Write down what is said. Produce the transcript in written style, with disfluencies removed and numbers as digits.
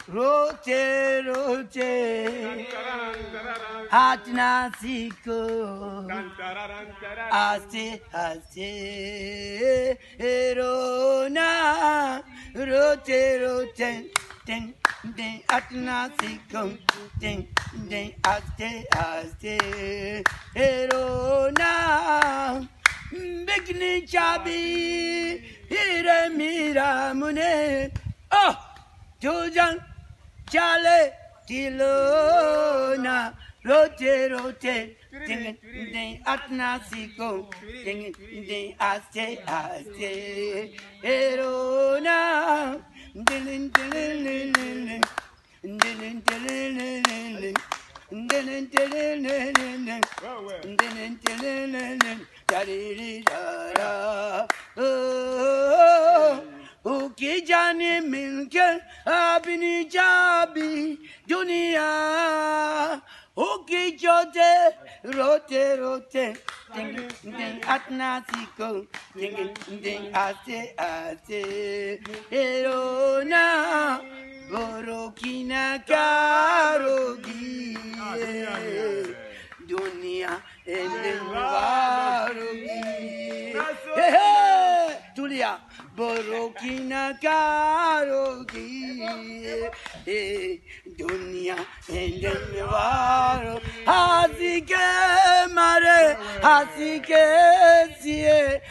rote rote atna siko aste aste erona rote rote ding ding atna siko ding ding aste aste erona bigni chabi hire mira mune oh Tujan Chale Tilona Rote Rote Ding Ding Atna Siko Ding Ding Aste Aste Erona Ding Ding Ding Ding Ding Ki jane milke apni chabi dunia ki chote rote rote ding ding atna siko ding ding aste aste erona gorokina karogi dunia endenvarogi Tulia Borokina Karogi Dunia Endemvaro Hasike Mare Hasike Sie